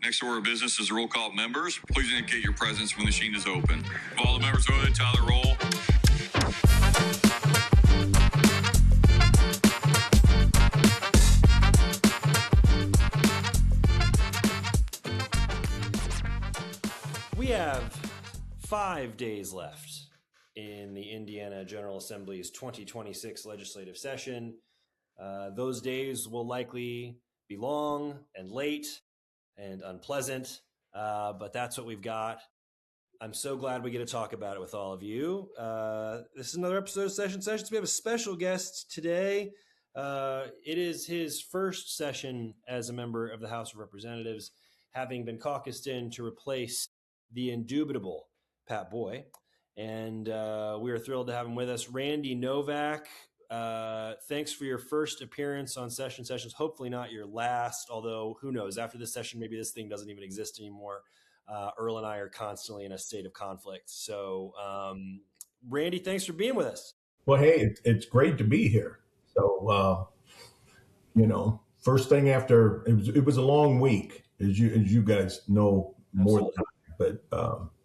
Next order of business is roll call members. Please indicate your presence when the machine is open. If all the members voted, Tyler, roll. We have 5 days left in the Indiana General Assembly's 2026 legislative session. Those days will likely be long and late and unpleasant, but that's what we've got. I'm so glad we get to talk about it with all of you. This is another episode of Sessions. We have a special guest today. It is his first session as a member of the House of Representatives, having been caucused in to replace the indubitable Pat Boy. And we are thrilled to have him with us. Randy Novak, thanks for your first appearance on Sessions. Hopefully not your last, although who knows, after this session, maybe this thing doesn't even exist anymore. Earl and I are constantly in a state of conflict. So Randy, thanks for being with us. Well, hey, it's great to be here. So, first thing after, it was a long week, as you guys know more than I. But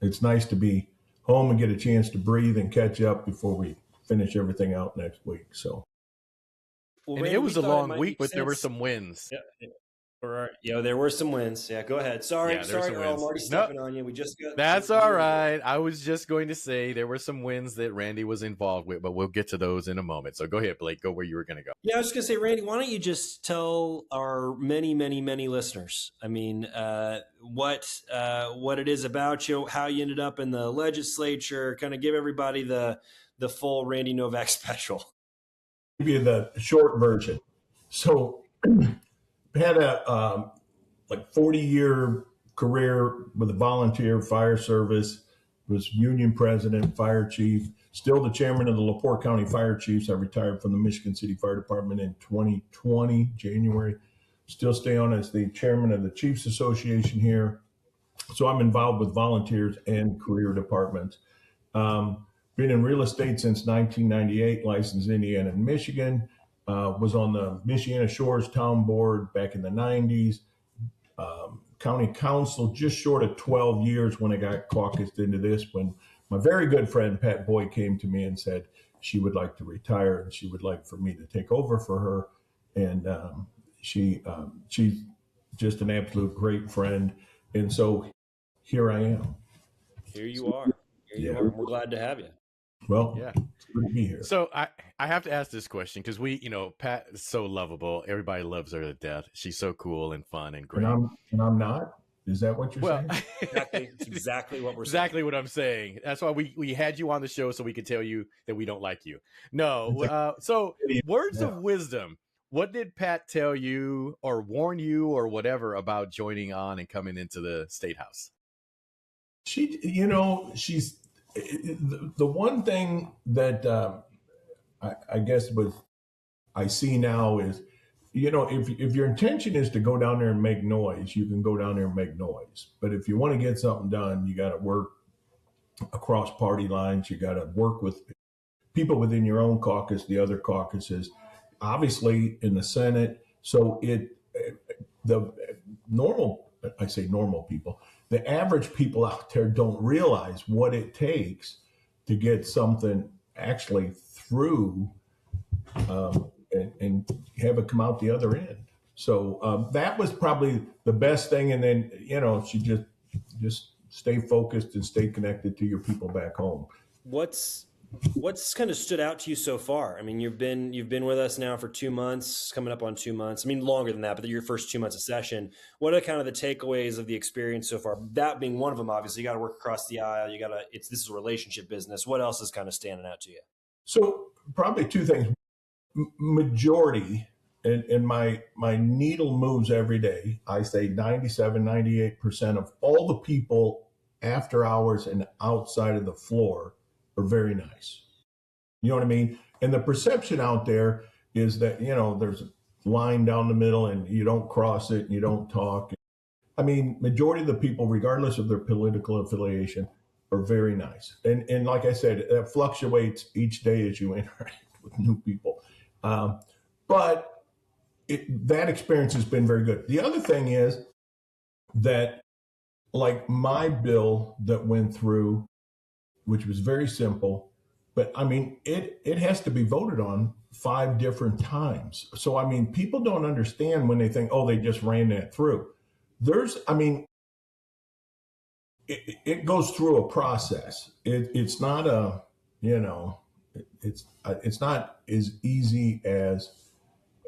it's nice to be home and get a chance to breathe and catch up before we finish everything out next week. So, well, Randy, it was a long week, but there were some wins. Yeah, there were some wins. Yeah, go ahead. Sorry, Earl, I'm already stepping on you. We just got. That's all right. I was just going to say there were some wins that Randy was involved with, but we'll get to those in a moment. So go ahead, Blake. Go where you were going to go. Yeah, I was just going to say, Randy, why don't you just tell our many, many, many listeners, what it is about you, how you ended up in the legislature, kind of give everybody the full Randy Novak special. Give you the short version. So. Had a 40-year career with the volunteer fire service, was union president, fire chief, still the chairman of the LaPorte County Fire Chiefs. I retired from the Michigan City Fire Department in 2020, January. Still stay on as the chairman of the Chiefs Association here. So I'm involved with volunteers and career departments. Been in real estate since 1998, licensed Indiana and Michigan. Was on the Michiana Shores Town Board back in the 90s. County Council just short of 12 years when I got caucused into this, when my very good friend Pat Boy came to me and said she would like to retire and she would like for me to take over for her. And she's just an absolute great friend. And so here I am. Here you are. You are. We're glad to have you. Well, yeah, it's good to be here. So I have to ask this question because Pat is so lovable. Everybody loves her to death. She's so cool and fun and great. And I'm not? Is that what you're saying? Exactly. It's exactly what we're exactly saying. What I'm saying. That's why we had you on the show so we could tell you that we don't like you. No. So words of wisdom. What did Pat tell you or warn you or whatever about joining on and coming into the State House? She's the one thing that I guess I see now is, if your intention is to go down there and make noise, you can go down there and make noise. But if you want to get something done, you got to work across party lines. You got to work with people within your own caucus, the other caucuses, obviously in the Senate. So the normal people, the average people out there don't realize what it takes to get something actually through and have it come out the other end. So that was probably the best thing. And then, she just stay focused and stay connected to your people back home. What's kind of stood out to you so far? I mean, you've been with us now for 2 months, coming up on 2 months. I mean, longer than that, but your first 2 months of session. What are kind of the takeaways of the experience so far? That being one of them, obviously, you got to work across the aisle. This is a relationship business. What else is kind of standing out to you? So probably two things. Majority, and my needle moves every day. I say 97, 98% of all the people after hours and outside of the floor are very nice. You know what I mean? And the perception out there is that, there's a line down the middle and you don't cross it and you don't talk. I mean, majority of the people, regardless of their political affiliation, are very nice. And like I said, that fluctuates each day as you interact with new people. But that experience has been very good. The other thing is, that, like my bill that went through, which was very simple, but I mean, it has to be voted on 5 different times. So, I mean, people don't understand when they think, oh, they just ran that through. It goes through a process. It's not it's not as easy as,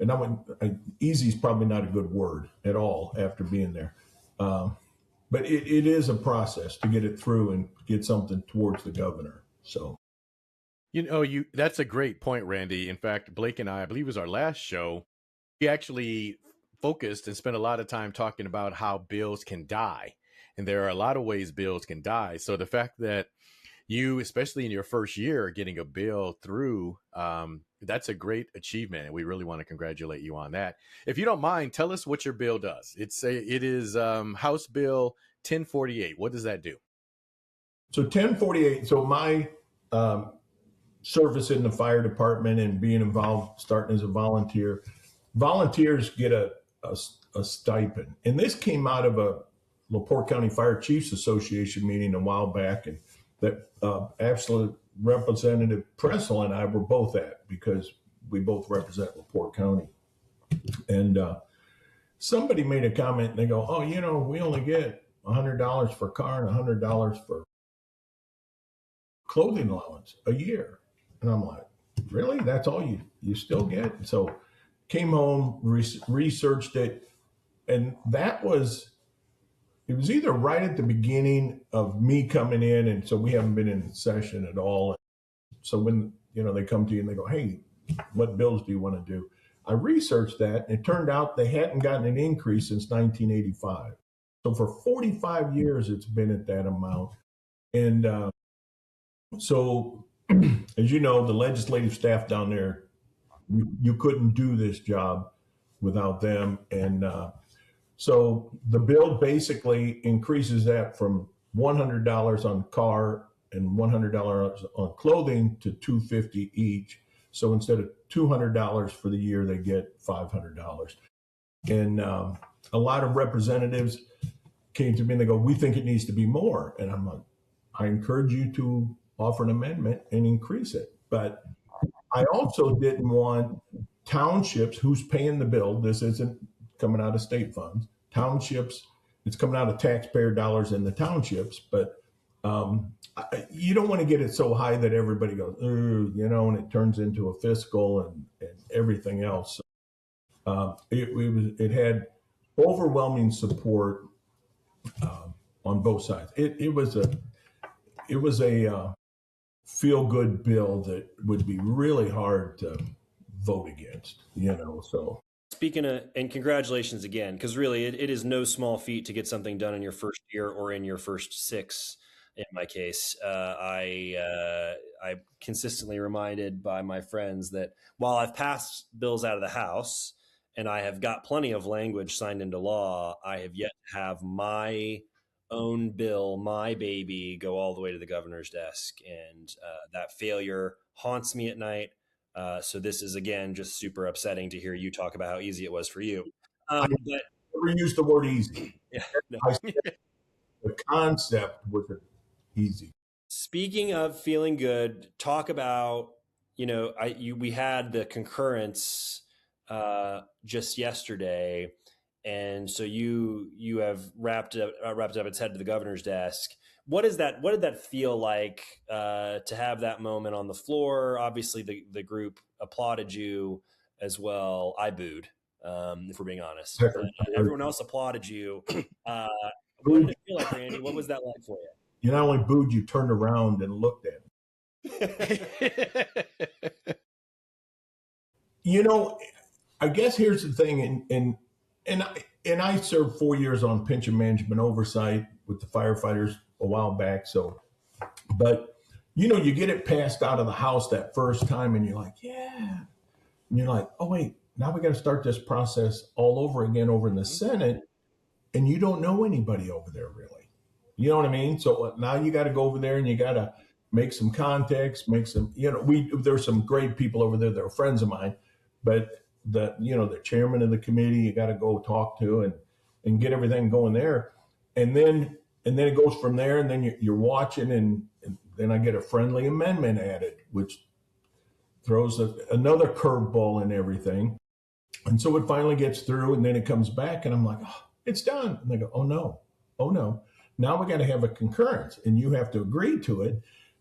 and easy is probably not a good word at all after being there. But it is a process to get it through and get something towards the governor. So, that's a great point, Randy. In fact, Blake and I believe it was our last show, we actually focused and spent a lot of time talking about how bills can die. And there are a lot of ways bills can die. So the fact that you, especially in your first year, are getting a bill through, that's a great achievement. And we really want to congratulate you on that. If you don't mind, tell us what your bill does. It is House Bill 1048. What does that do? So 1048, so my service in the fire department and being involved, starting as a volunteer, volunteers get a stipend. And this came out of a LaPorte County Fire Chiefs Association meeting a while back, and that absolute Representative Pressel and I were both at, because we both represent LaPorte County. And somebody made a comment and they go, oh, we only get $100 for car and $100 for clothing allowance a year. And I'm like, really? That's all you still get? So came home, researched it, and it was either right at the beginning of me coming in, and so we haven't been in session at all. So when they come to you and they go, hey, what bills do you want to do? I researched that, and it turned out they hadn't gotten an increase since 1985. So for 45 years, it's been at that amount. And so, as you know, the legislative staff down there, you couldn't do this job without them. And so the bill basically increases that from $100 on car and $100 on clothing to $250 each. So instead of $200 for the year, they get $500. And a lot of representatives came to me and they go, we think it needs to be more. And I'm like, I encourage you to offer an amendment and increase it. But I also didn't want townships, who's paying the bill, this isn't coming out of state funds, townships, it's coming out of taxpayer dollars in the townships, but you don't want to get it so high that everybody goes, and it turns into a fiscal and everything else. It had overwhelming support on both sides. It was a feel-good bill that would be really hard to vote against, so. Speaking of, and congratulations again, because really it is no small feat to get something done in your first year or in your first 6. In my case, I'm consistently reminded by my friends that while I've passed bills out of the House and I have got plenty of language signed into law, I have yet to have my own bill, my baby, go all the way to the governor's desk. And that failure haunts me at night. So this is, again, just super upsetting to hear you talk about how easy it was for you. I never used the word easy. Yeah, no. I said the concept was easy. Speaking of feeling good, talk about, we had the concurrence just yesterday. And so you have wrapped up its head to the governor's desk. What did that feel like to have that moment on the floor? Obviously, the group applauded you as well. I booed, if we're being honest. Everyone else applauded you. What did it feel like, Randy? What was that like for you? You not only booed, you turned around and looked at me. I guess here's the thing, and I served 4 years on pension management oversight with the firefighters a while back. So, but you get it passed out of the House that first time, and you're like, yeah, and you're like, oh wait, now we got to start this process all over again over in the Senate, and you don't know anybody over there really. You know what I mean? So now you got to go over there and you got to make some contacts, there's some great people over there that are friends of mine, but the chairman of the committee, you got to go talk to and get everything going there. and then it goes from there, and then you're watching, and then I get a friendly amendment added, which throws another curveball in everything. And so it finally gets through, and then it comes back, and I'm like, oh, it's done. And they go, oh no. Now we got to have a concurrence, and you have to agree to it.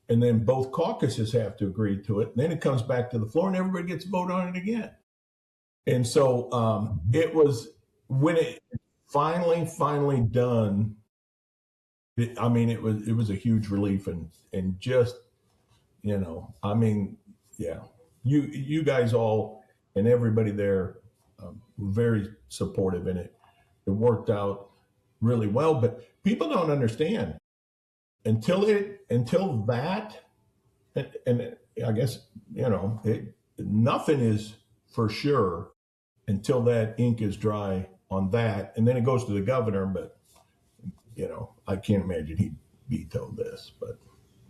And then both caucuses have to agree to it. And then it comes back to the floor, and everybody gets to vote on it again. And so it was, when it finally done, it was a huge relief, and just, yeah, you guys all and everybody there were very supportive in it. It worked out really well, but people don't understand until that, and I guess, nothing is for sure until that ink is dry on that, and then it goes to the governor. But I can't imagine he'd veto this. But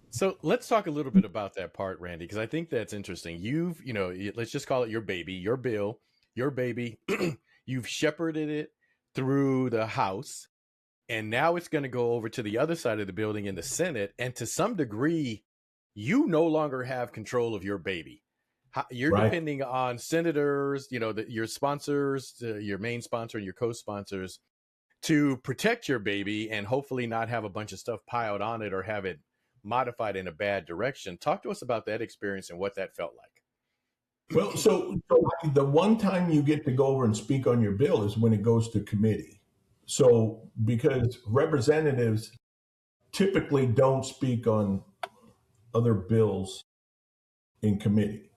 so let's talk a little bit about that part, Randy, because I think that's interesting. Let's just call it your baby, your bill, your baby. You've shepherded it through the House, and now it's going to go over to the other side of the building in the Senate. And to some degree, you no longer have control of your baby. You're right. Depending on senators, your sponsors, your main sponsor and your co-sponsors, to protect your baby and hopefully not have a bunch of stuff piled on it or have it modified in a bad direction. Talk to us about that experience and what that felt like. Well, so the one time you get to go over and speak on your bill is when it goes to committee. So because representatives typically don't speak on other bills in committee,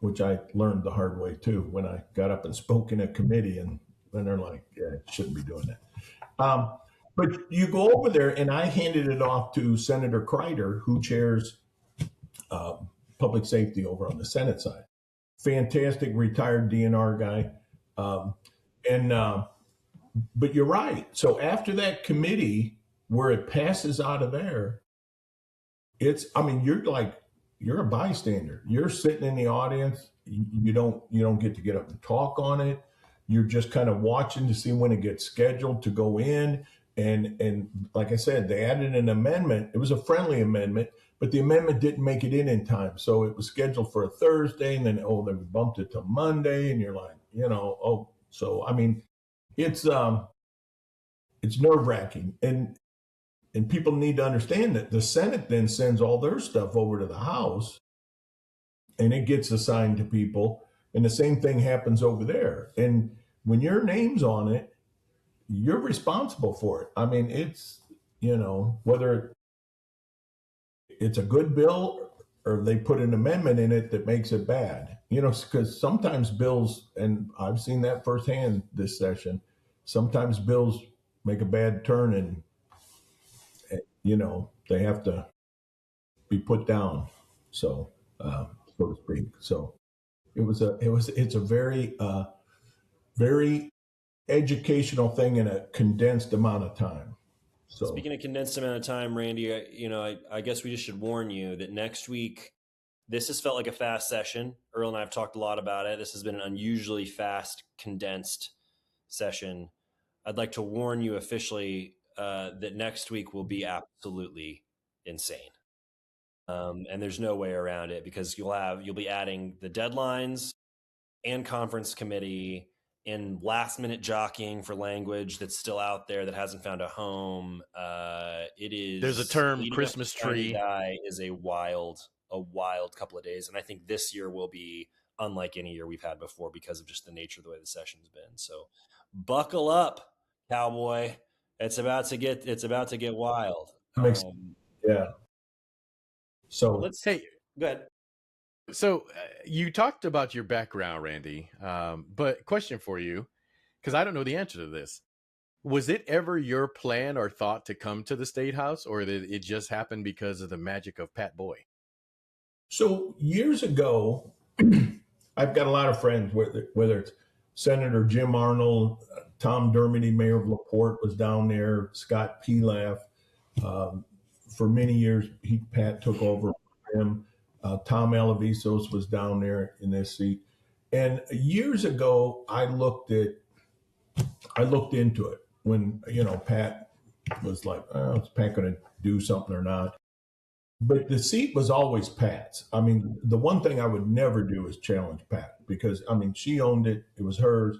which I learned the hard way too when I got up and spoke in a committee, and then they're like, yeah, shouldn't be doing that. But you go over there, and I handed it off to Senator Kreider, who chairs public safety over on the Senate side. Fantastic retired DNR guy. But you're right. So after that committee, where it passes out of there, you're a bystander. You're sitting in the audience. You don't get up and talk on it. You're just kind of watching to see when it gets scheduled to go in. And like I said, they added an amendment. It was a friendly amendment, but the amendment didn't make it in time. So it was scheduled for a Thursday, and then, they bumped it to Monday. And you're like, it's nerve-wracking. And people need to understand that the Senate then sends all their stuff over to the House, and it gets assigned to people. And the same thing happens over there. And when your name's on it, you're responsible for it. It's, whether it's a good bill or they put an amendment in it that makes it bad, because sometimes bills, and I've seen that firsthand this session, sometimes bills make a bad turn, and they have to be put down, so to speak. So it's a very very educational thing in a condensed amount of time. So speaking of condensed amount of time, Randy, I guess we just should warn you that next week, this has felt like a fast session. Earl and I have talked a lot about it. This has been an unusually fast, condensed session. I'd like to warn you officially that next week will be absolutely insane. And there's no way around it, because you'll be adding the deadlines and conference committee and last minute jockeying for language that's still out there that hasn't found a home. There's a term, Christmas tree guy, is a wild couple of days. And I think this year will be unlike any year we've had before because of just the nature of the way the session's been. So buckle up, cowboy. It's about to get wild. Yeah. So go ahead. So you talked about your background, Randy, but question for you, because I don't know the answer to this. Was it ever your plan or thought to come to the State House, or did it just happen because of the magic of Pat Boy? So years ago, I've got a lot of friends, whether it's Senator Jim Arnold, Tom Dermody, mayor of LaPorte, was down there, Scott Pilaf. For many years, Pat took over for him. Tom Alavisos was down there in this seat. And years ago, I looked into it when, Pat was like, oh, is Pat going to do something or not? But the seat was always Pat's. I mean, the one thing I would never do is challenge Pat because, I mean, she owned it. It was hers.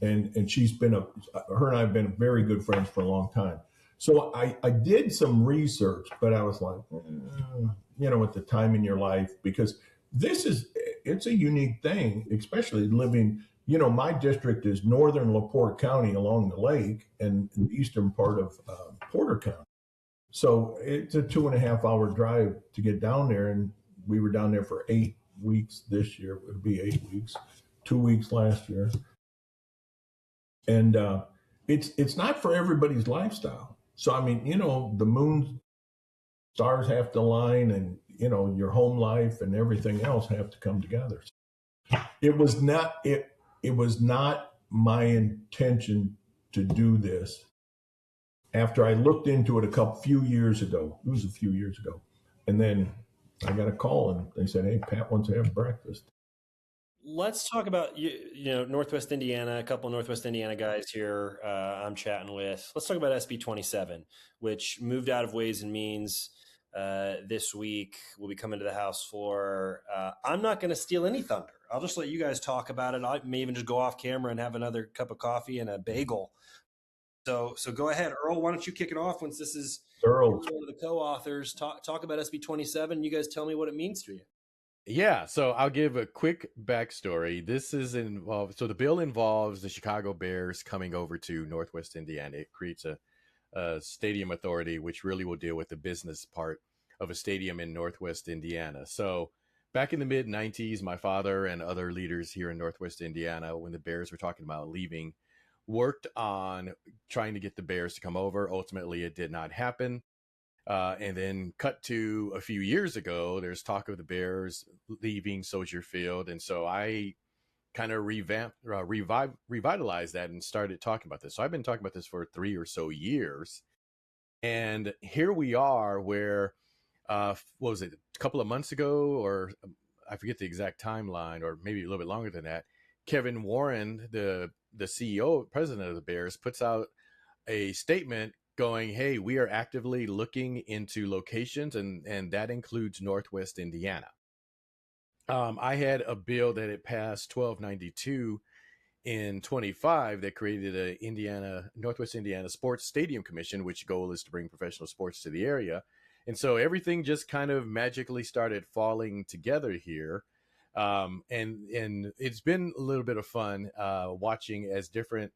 And she's been her and I have been very good friends for a long time. So I did some research, but I was like, at the time in your life, because it's a unique thing, especially living, my district is northern LaPorte County along the lake and the eastern part of Porter County. So it's a 2.5-hour drive to get down there. And we were down there for 8 weeks this year. It would be 8 weeks, 2 weeks last year. And it's not for everybody's lifestyle. So, I mean, the moon, stars have to align and, your home life and everything else have to come together. It was not my intention to do this. After I looked into it a few years ago, it was a few years ago. And then I got a call and they said, hey, Pat wants to have breakfast. Let's talk about, Northwest Indiana, a couple of Northwest Indiana guys here I'm chatting with. Let's talk about SB 27, which moved out of Ways and Means this week. Will be coming to the House floor. I'm not going to steal any thunder. I'll just let you guys talk about it. I may even just go off camera and have another cup of coffee and a bagel. So go ahead, Earl. Why don't you kick it off once this is Earl, one of the co-authors. Talk about SB 27. You guys tell me what it means to you. Yeah, so I'll give a quick backstory. This is involved. So the bill involves the Chicago Bears coming over to Northwest Indiana. It creates a stadium authority, which really will deal with the business part of a stadium in Northwest Indiana. So back in the mid 90s, my father and other leaders here in Northwest Indiana, when the Bears were talking about leaving, worked on trying to get the Bears to come over. Ultimately, it did not happen. And then cut to a few years ago, there's talk of the Bears leaving Soldier Field. And so I kind of revitalized that and started talking about this. So I've been talking about this for 3 or so years. And here we are where, what was it, a couple of months ago, or I forget the exact timeline, or maybe a little bit longer than that, Kevin Warren, the CEO, president of the Bears, puts out a statement going, hey, we are actively looking into locations, and that includes Northwest Indiana. I had a bill that it passed 1292 in 25 that created a Northwest Indiana Sports Stadium Commission, which goal is to bring professional sports to the area. And so everything just kind of magically started falling together here. And it's been a little bit of fun watching as different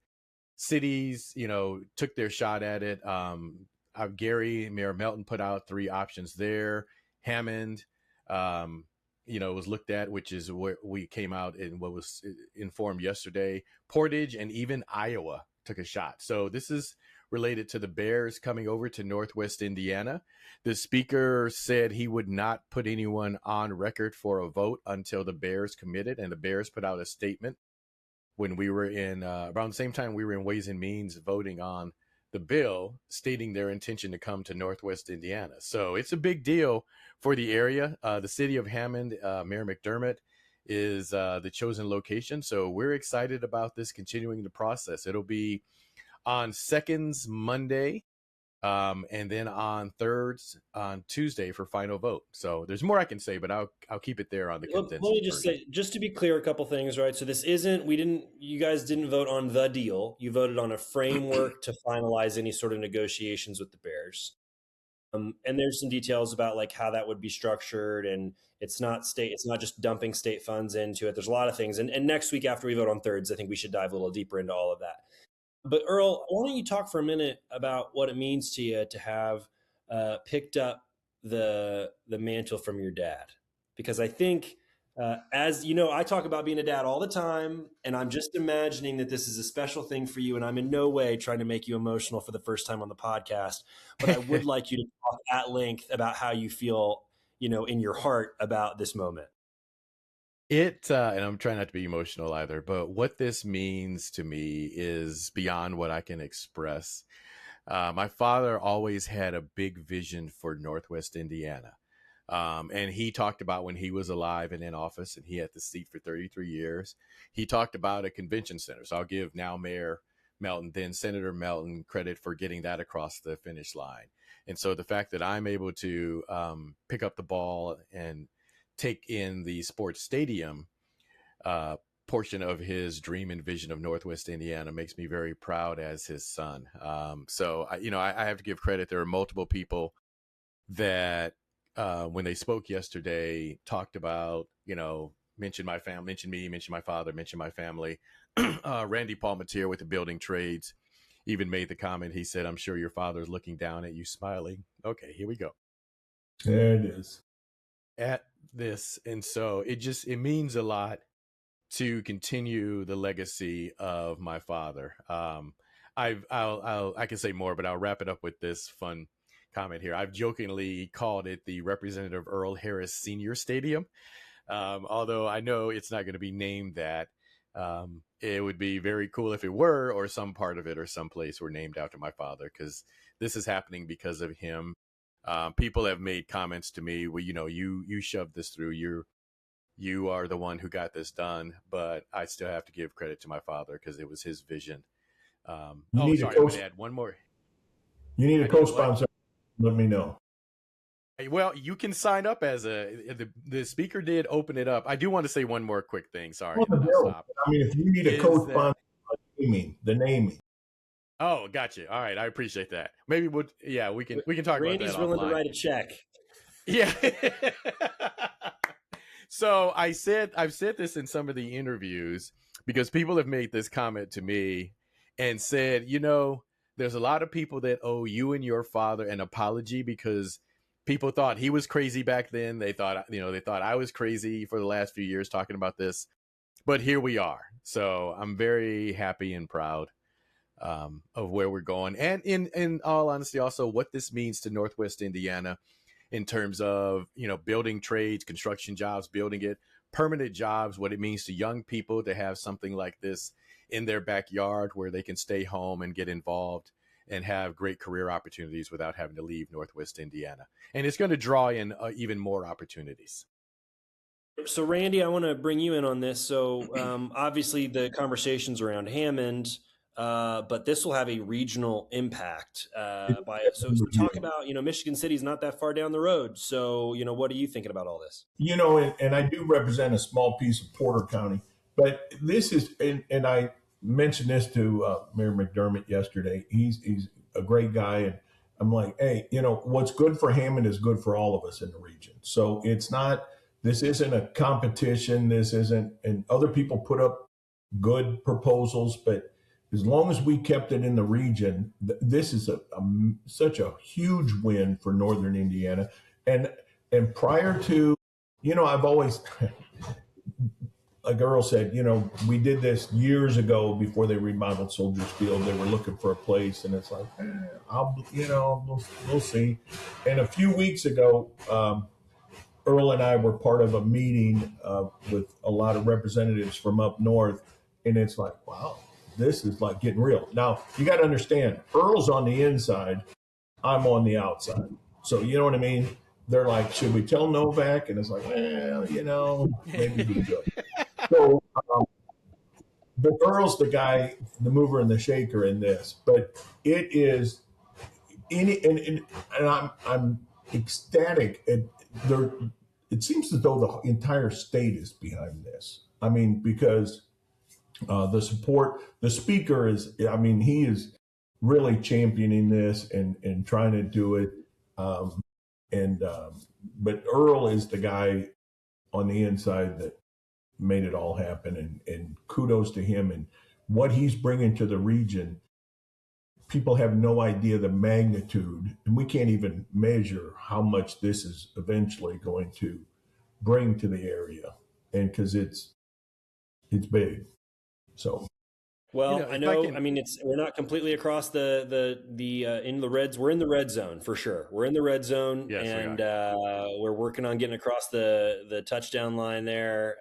cities, took their shot at it. Mayor Melton put out 3 options there. Hammond, was looked at, which is where we came out and what was informed yesterday. Portage and even Iowa took a shot. So this is related to the Bears coming over to Northwest Indiana. The speaker said he would not put anyone on record for a vote until the Bears committed, and the Bears put out a statement when we were in around the same time we were in Ways and Means voting on the bill, stating their intention to come to Northwest Indiana. So it's a big deal for the area. The city of Hammond, Mayor McDermott is the chosen location. So we're excited about this continuing the process. It'll be on seconds Monday, and then on thirds on Tuesday for final vote. So there's more I can say, but I'll keep it there on the condensed. Let me just say, just to be clear, a couple things, right? So this isn't, you guys didn't vote on the deal. You voted on a framework to finalize any sort of negotiations with the Bears. And there's some details about like how that would be structured, and it's not just dumping state funds into it. There's a lot of things. And next week after we vote on thirds, I think we should dive a little deeper into all of that. But Earl, why don't you talk for a minute about what it means to you to have picked up the mantle from your dad? Because I think, as you know, I talk about being a dad all the time, and I'm just imagining that this is a special thing for you, and I'm in no way trying to make you emotional for the first time on the podcast, but I would like you to talk at length about how you feel, in your heart about this moment. And I'm trying not to be emotional either, but what this means to me is beyond what I can express. My father always had a big vision for Northwest Indiana. And he talked about when he was alive and in office, and he had the seat for 33 years, he talked about a convention center. So I'll give now Mayor Melton, then Senator Melton, credit for getting that across the finish line. And so the fact that I'm able to pick up the ball and take in the sports stadium portion of his dream and vision of Northwest Indiana makes me very proud as his son. So, I have to give credit. There are multiple people that when they spoke yesterday, talked about, mentioned my family, mentioned me, mentioned my father, mentioned my family. Randy Palmatier with the building trades even made the comment. He said, "I'm sure your father's looking down at you smiling." Okay, here we go. There it is. At this. And so it means a lot to continue the legacy of my father. I can say more, but I'll wrap it up with this fun comment here. I've jokingly called it the Representative Earl Harris Senior Stadium. Although I know it's not going to be named that. It would be very cool if it were, or some part of it or some place were named after my father, because this is happening because of him. People have made comments to me, well, you shoved this through. You are the one who got this done, but I still have to give credit to my father because it was his vision. I'm going to add one more. You need a co-sponsor. Let me know. Well, you can sign up as the speaker did open it up. I do want to say one more quick thing. Sorry. If you need a co-sponsor, the naming. Oh, gotcha. All right. I appreciate that. Maybe we can talk about that. Randy's willing to write a check. Yeah. So I've said this in some of the interviews because people have made this comment to me and said, there's a lot of people that owe you and your father an apology because people thought he was crazy back then. They thought I was crazy for the last few years talking about this, but here we are. So I'm very happy and proud of where we're going. And in all honesty, also what this means to Northwest Indiana in terms of, building trades, construction jobs, building it, permanent jobs, what it means to young people to have something like this in their backyard where they can stay home and get involved and have great career opportunities without having to leave Northwest Indiana. And it's going to draw in even more opportunities. So, Randy, I want to bring you in on this. So, obviously, the conversations around Hammond, but this will have a regional impact. So talk about, Michigan City is not that far down the road. So, what are you thinking about all this? And I do represent a small piece of Porter County, but this is, and I mentioned this to Mayor McDermott yesterday. He's a great guy. And I'm like, hey, what's good for Hammond is good for all of us in the region. So this isn't a competition. This isn't, and other people put up good proposals, but as long as we kept it in the region, this is such a huge win for Northern Indiana. And prior to, I've always, like Earl said, we did this years ago before they remodeled Soldiers Field. They were looking for a place, and it's like, we'll see. And a few weeks ago, Earl and I were part of a meeting with a lot of representatives from up north, and it's like, wow. This is like getting real. Now, you got to understand, Earl's on the inside, I'm on the outside. So, you know what I mean? They're like, should we tell Novak? And it's like, well, maybe we should. So, but Earl's the guy, the mover and the shaker in this. But it is, and I'm ecstatic. It seems as though the entire state is behind this. I mean, because the support, the speaker he is really championing this and trying to do it. But Earl is the guy on the inside that made it all happen, and kudos to him and what he's bringing to the region. People have no idea the magnitude, and we can't even measure how much this is eventually going to bring to the area, and because it's big. So, well, I know. We're not completely across the in the reds. We're in the red zone for sure. We're in the red zone, yes, and we're working on getting across the touchdown line there.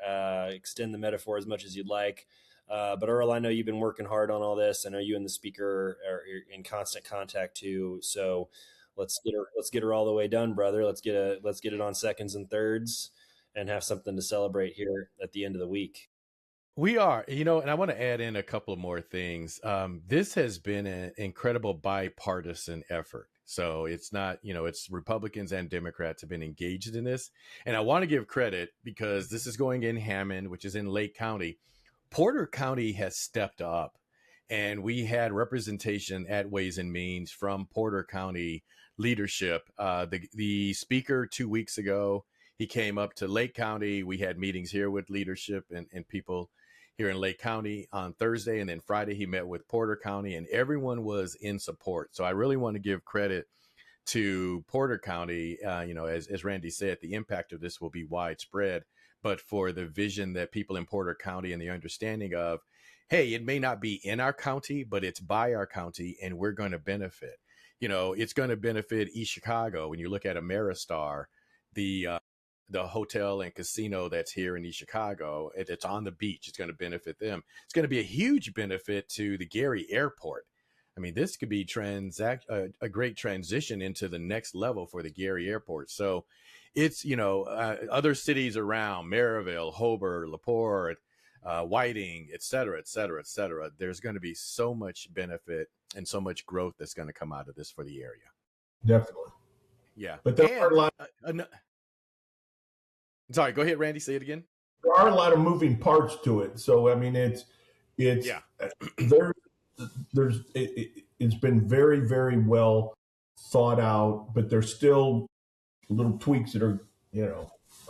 Extend the metaphor as much as you'd like, but Earl, I know you've been working hard on all this. I know you and the speaker are in constant contact too. So let's get her all the way done, brother. Let's get it on seconds and thirds, and have something to celebrate here at the end of the week. We are, and I want to add in a couple of more things. This has been an incredible bipartisan effort. So it's not, it's Republicans and Democrats have been engaged in this. And I want to give credit because this is going in Hammond, which is in Lake County. Porter County has stepped up, and we had representation at Ways and Means from Porter County leadership. The speaker 2 weeks ago, he came up to Lake County. We had meetings here with leadership and people here in Lake County on Thursday. And then Friday, he met with Porter County, and everyone was in support. So I really want to give credit to Porter County. As Randy said, the impact of this will be widespread, but for the vision that people in Porter County and the understanding of, hey, it may not be in our county, but it's by our county, and we're going to benefit. It's going to benefit East Chicago. When you look at Ameristar, the hotel and casino that's here in East Chicago, it's on the beach. It's going to benefit them. It's going to be a huge benefit to the Gary Airport. I mean, this could be a great transition into the next level for the Gary Airport. So it's, other cities around, Maryville, Hobart, LaPorte, Whiting, et cetera, et cetera, et cetera. There's going to be so much benefit and so much growth that's going to come out of this for the area. Definitely. Yeah. But there are a lot. Sorry, go ahead, Randy. Say it again. There are a lot of moving parts to it. So, I mean, it's been very, very well thought out, but there's still little tweaks that are,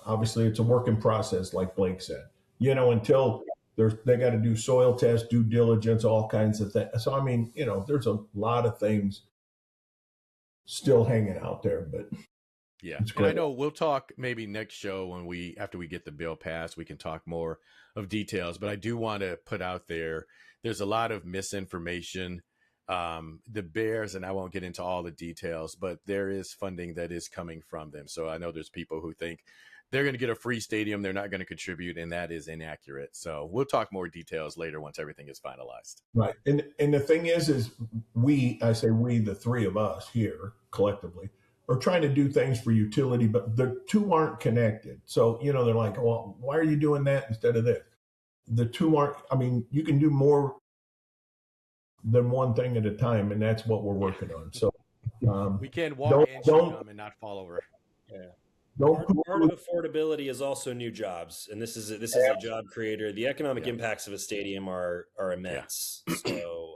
obviously it's a working process, like Blake said, until they got to do soil tests, due diligence, all kinds of things. So, I mean, there's a lot of things still hanging out there, but yeah. And I know we'll talk maybe next show after we get the bill passed, we can talk more of details, but I do want to put out there's a lot of misinformation. The Bears, and I won't get into all the details, but there is funding that is coming from them. So I know there's people who think they're going to get a free stadium, they're not going to contribute, and that is inaccurate. So we'll talk more details later once everything is finalized. Right. And the thing is I say we, the three of us here collectively, are trying to do things for utility, but the two aren't connected. So, they're like, well, why are you doing that instead of this? The two aren't, I mean, you can do more than one thing at a time, and that's what we're working on. So we can walk and chew gum and not fall over. Yeah. Part of affordability is also new jobs, and this is a job creator. The economic impacts of a stadium are immense. Yeah. So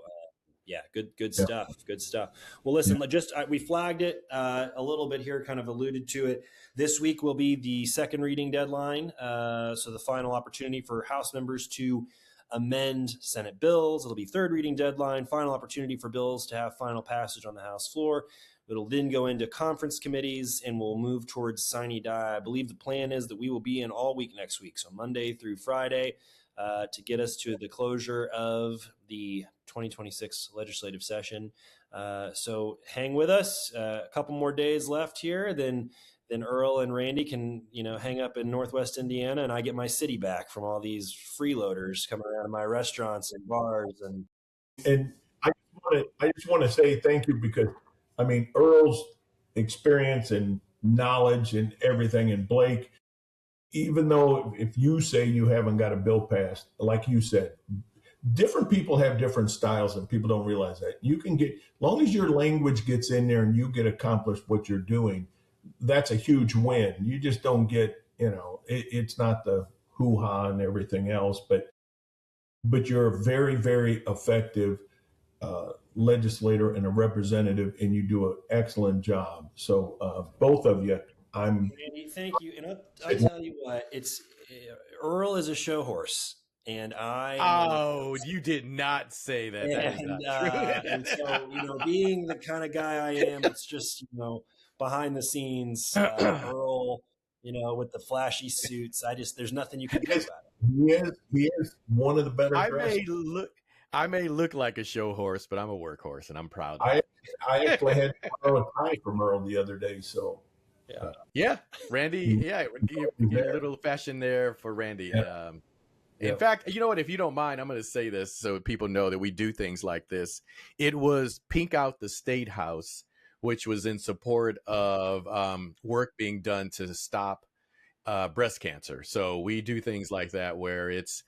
good stuff. Good stuff. Well, listen, we flagged it a little bit here, kind of alluded to it. This week will be the second reading deadline, so the final opportunity for House members to amend Senate bills. It'll be third reading deadline, final opportunity for bills to have final passage on the House floor. It'll then go into conference committees, and we'll move towards sine die. I believe the plan is that we will be in all week next week, so Monday through Friday, to get us to the closure of the 2026 legislative session. So hang with us. A couple more days left here, then Earl and Randy can, hang up in Northwest Indiana, and I get my city back from all these freeloaders coming around my restaurants and bars. And I just want to say thank you, because I mean, Earl's experience and knowledge and everything, and Blake, even though if you say you haven't got a bill passed, like you said, different people have different styles, and people don't realize that. You can get, as long as your language gets in there and you get accomplished what you're doing, that's a huge win. You just don't get, it's not the hoo-ha and everything else, but you're a very, very effective legislator and a representative, and you do an excellent job. So both of you, Randy, thank you. And I tell you what, Earl is a show horse. And you did not say that. That is not true. And so, being the kind of guy I am, it's just, behind the scenes, Earl, with the flashy suits. there's nothing you can do about it. He is one of the better. I may look like a show horse, but I'm a workhorse, and I'm proud. I actually had to borrow a tie from Earl the other day, so. Yeah, Randy. Yeah, you get a little fashion there for Randy. Yeah. In fact, you know what? If you don't mind, I'm going to say this so people know that we do things like this. It was Pink Out the State House, which was in support of work being done to stop breast cancer. So we do things like that where it's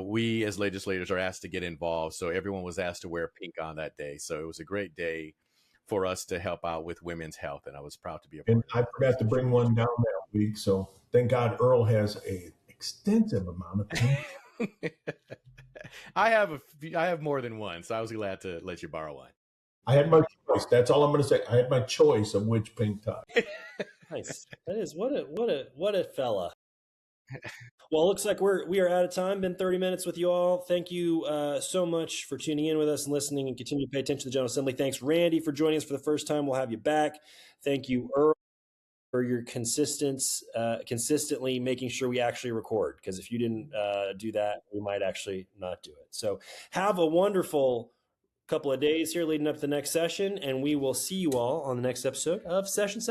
we as legislators are asked to get involved. So everyone was asked to wear pink on that day. So it was a great day for us to help out with women's health. And I was proud to be a part And of it. I forgot to bring one down that week. So thank God Earl has a extensive amount of pink. I have more than one, so I was glad to let you borrow one. I had my choice. That's all I'm going to say. I had my choice of which pink tie. Nice. That is what a fella. Well, it looks like we are out of time. Been 30 minutes with you all. Thank you so much for tuning in with us and listening, and continue to pay attention to the General Assembly. Thanks, Randy, for joining us for the first time. We'll have you back. Thank you, Earl, for your consistently making sure we actually record, because if you didn't do that, we might actually not do it. So have a wonderful couple of days here leading up to the next session, and we will see you all on the next episode of Sessions.